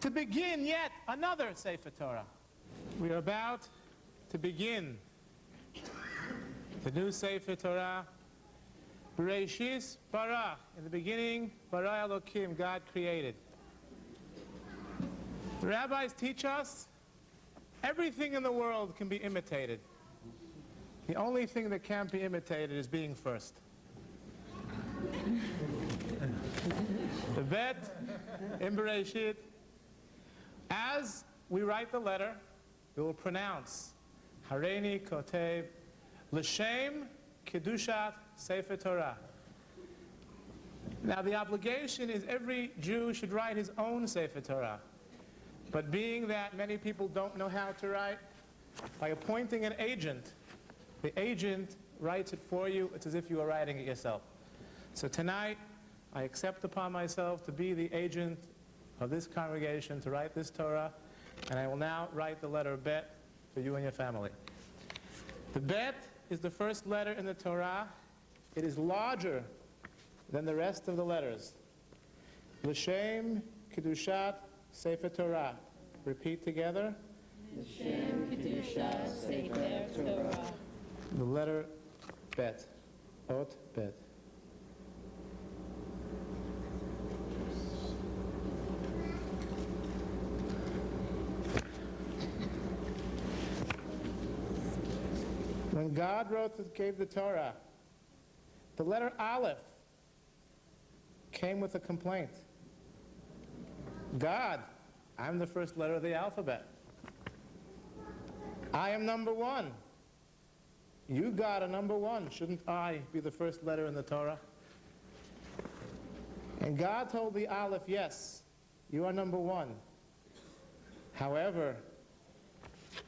to begin yet another Sefer Torah. We are about to begin the new Sefer Torah, Bereshis bara. In the beginning, bara Elokim, God created. The rabbis teach us everything in the world can be imitated. The only thing that can't be imitated is being first. The Beth in Bereshit, as we write the letter, we will pronounce Hareini Kotev L'Shem Kedushat Sefer Torah. Now the obligation is every Jew should write his own Sefer Torah. But being that many people don't know how to write, by appointing an agent, the agent writes it for you. It's as if you were writing it yourself. So tonight, I accept upon myself to be the agent of this congregation to write this Torah, and I will now write the letter Bet for you and your family. The Bet is the first letter in the Torah. It is larger than the rest of the letters. L'Shem Kedushat Sefer Torah. Repeat together. L'Shem Kedushat Sefer Torah. The letter Bet. Ot Bet. When God gave the Torah, the letter Aleph came with a complaint. God, I'm the first letter of the alphabet. I am number one. You, God, are number one. Shouldn't I be the first letter in the Torah? And God told the Aleph, yes, you are number one. However,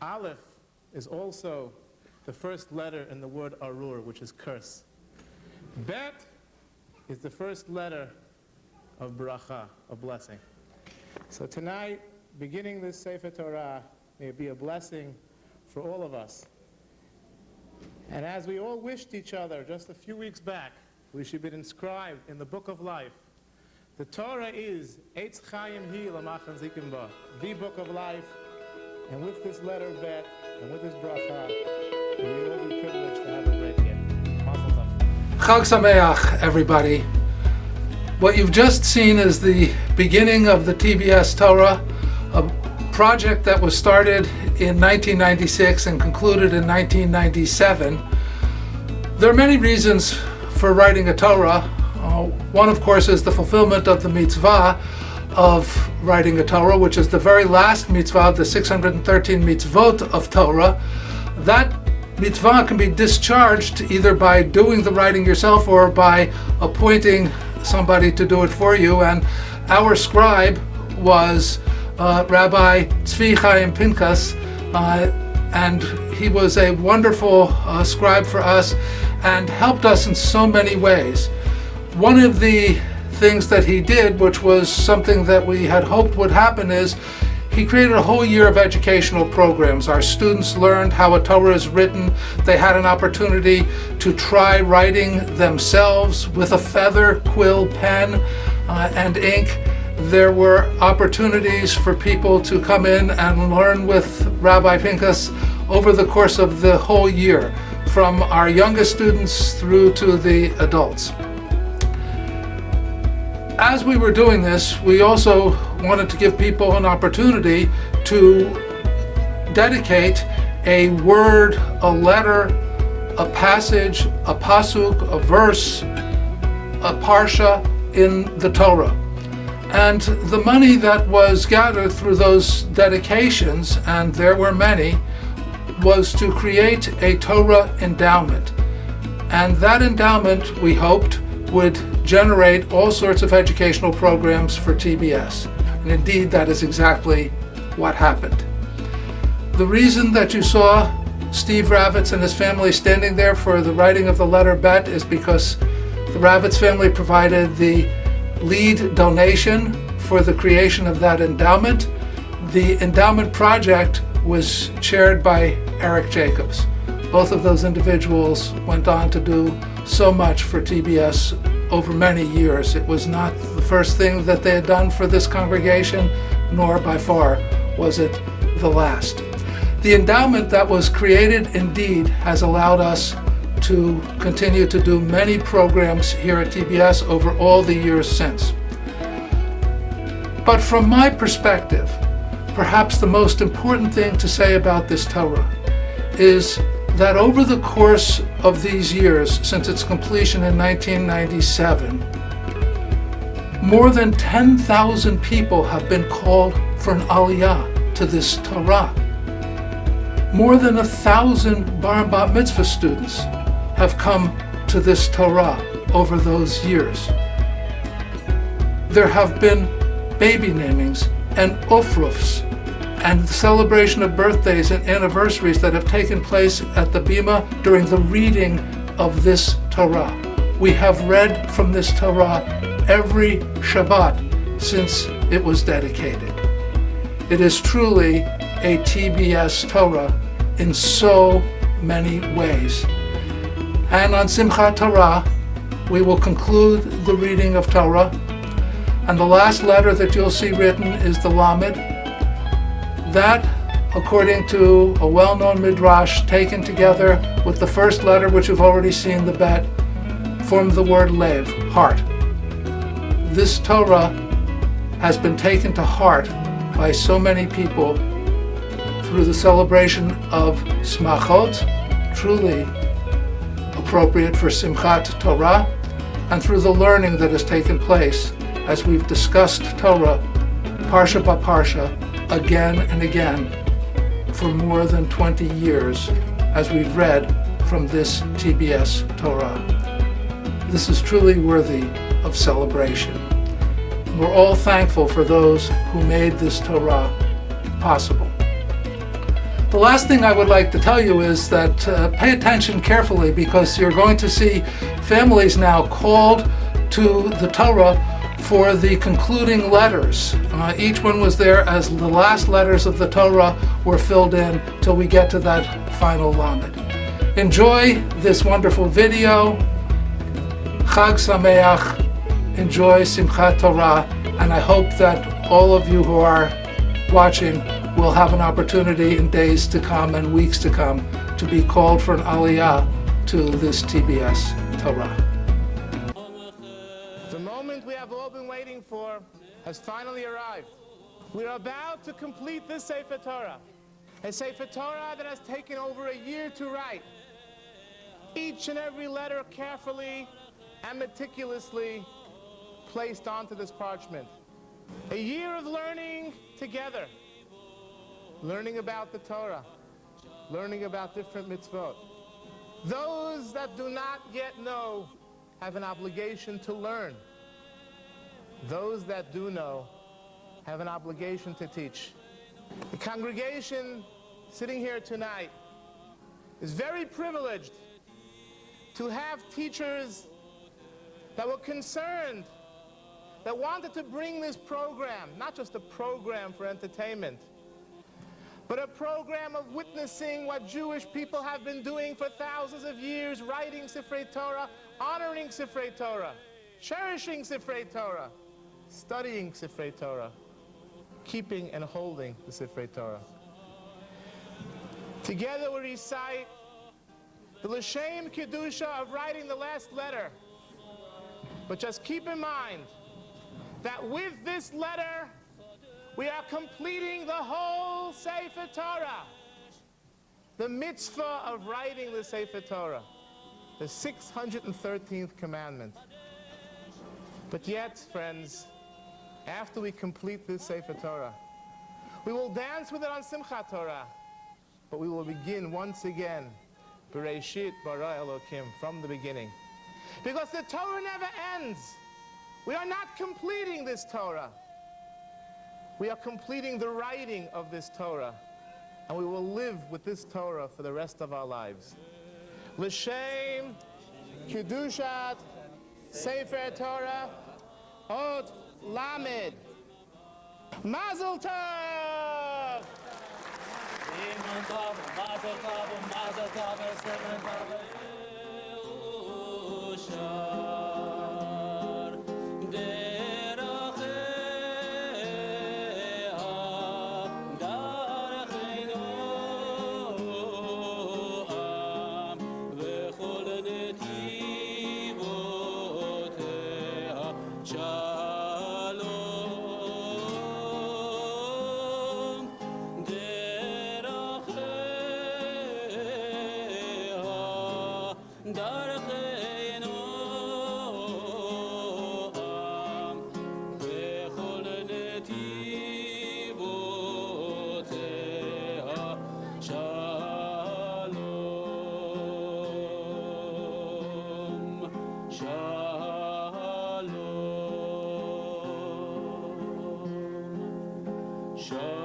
Aleph is also the first letter in the word arur, which is curse. Bet is the first letter of bracha, of blessing. So tonight, beginning this Sefer Torah, may it be a blessing for all of us. And as we all wished each other just a few weeks back, we should be inscribed in the book of life. The Torah is Eitz Chaim Hi L'Machan Zikim Ba, the book of life. And with this letter Bet, and with this bracha, we will all be privileged to have a great gift. Mazel tov. Chag Sameach, everybody. What you've just seen is the beginning of the TBS Torah, a project that was started in 1996 and concluded in 1997. There are many reasons for writing a Torah. One, of course, is the fulfillment of the mitzvah of writing a Torah, which is the very last mitzvah of the 613 mitzvot of Torah. That mitzvah can be discharged either by doing the writing yourself or by appointing somebody to do it for you. And our scribe was Rabbi Tzvi Chaim Pinkas, and he was a wonderful scribe for us and helped us in so many ways. One of the things that he did, which was something that we had hoped would happen, is he created a whole year of educational programs. Our students learned how a Torah is written. They had an opportunity to try writing themselves with a feather, quill, pen, and ink. There were opportunities for people to come in and learn with Rabbi Pinkas over the course of the whole year, from our youngest students through to the adults. As we were doing this, we also wanted to give people an opportunity to dedicate a word, a letter, a passage, a pasuk, a verse, a parsha in the Torah. And the money that was gathered through those dedications, and there were many, was to create a Torah endowment. And that endowment, we hoped, would generate all sorts of educational programs for TBS. And indeed, that is exactly what happened. The reason that you saw Steve Ravitz and his family standing there for the writing of the letter Bet is because the Ravitz family provided the lead donation for the creation of that endowment. The endowment project was chaired by Eric Jacobs. Both of those individuals went on to do so much for TBS over many years. It was not the first thing that they had done for this congregation, nor by far was it the last. The endowment that was created indeed has allowed us to continue to do many programs here at TBS over all the years since. But from my perspective, perhaps the most important thing to say about this Torah is that over the course of these years, since its completion in 1997, more than 10,000 people have been called for an aliyah to this Torah. More than 1,000 bar and bat mitzvah students have come to this Torah over those years. There have been baby namings and ofrufs and the celebration of birthdays and anniversaries that have taken place at the Bima during the reading of this Torah. We have read from this Torah every Shabbat since it was dedicated. It is truly a TBS Torah in so many ways. And on Simchat Torah, we will conclude the reading of Torah. And the last letter that you'll see written is the Lamed. That, according to a well-known midrash, taken together with the first letter, which you've already seen, the Bet, form the word Lev, heart. This Torah has been taken to heart by so many people through the celebration of Smachot, truly appropriate for Simchat Torah, and through the learning that has taken place as we've discussed Torah, parsha by parsha, again and again, for more than 20 years, as we've read from this TBS Torah. This is truly worthy of celebration. We're all thankful for those who made this Torah possible. The last thing I would like to tell you is that pay attention carefully, because you're going to see families now called to the Torah for the concluding letters. Each one was there as the last letters of the Torah were filled in till we get to that final Lamed. Enjoy this wonderful video. Chag Sameach. Enjoy Simchat Torah. And I hope that all of you who are watching will have an opportunity in days to come and weeks to come to be called for an aliyah to this TBS Torah. The moment we have all been waiting for has finally arrived. We are about to complete this Sefer Torah, a Sefer Torah that has taken over a year to write. Each and every letter carefully and meticulously placed onto this parchment. A year of learning together, learning about the Torah, learning about different mitzvot. Those that do not yet know have an obligation to learn. Those that do know have an obligation to teach. The congregation sitting here tonight is very privileged to have teachers that were concerned, that wanted to bring this program, not just a program for entertainment, but a program of witnessing what Jewish people have been doing for thousands of years, writing Sifrei Torah, honoring Sifrei Torah, cherishing Sifrei Torah, studying Sifrei Torah, keeping and holding the Sifrei Torah. Together we recite the L'Shem Kedusha of writing the last letter. But just keep in mind that with this letter, we are completing the whole Sefer Torah. The mitzvah of writing the Sefer Torah, the 613th commandment. But yet, friends, after we complete this Sefer Torah, we will dance with it on Simchat Torah, but we will begin once again, Bereshit bara Elokim, from the beginning. Because the Torah never ends. We are not completing this Torah. We are completing the writing of this Torah, and we will live with this Torah for the rest of our lives. L'Shem Kedushat Sefer Torah Ot Lamed. Mazel Tov! Mazel Tov, Mazel Tov, Sefer Torah. Sholom.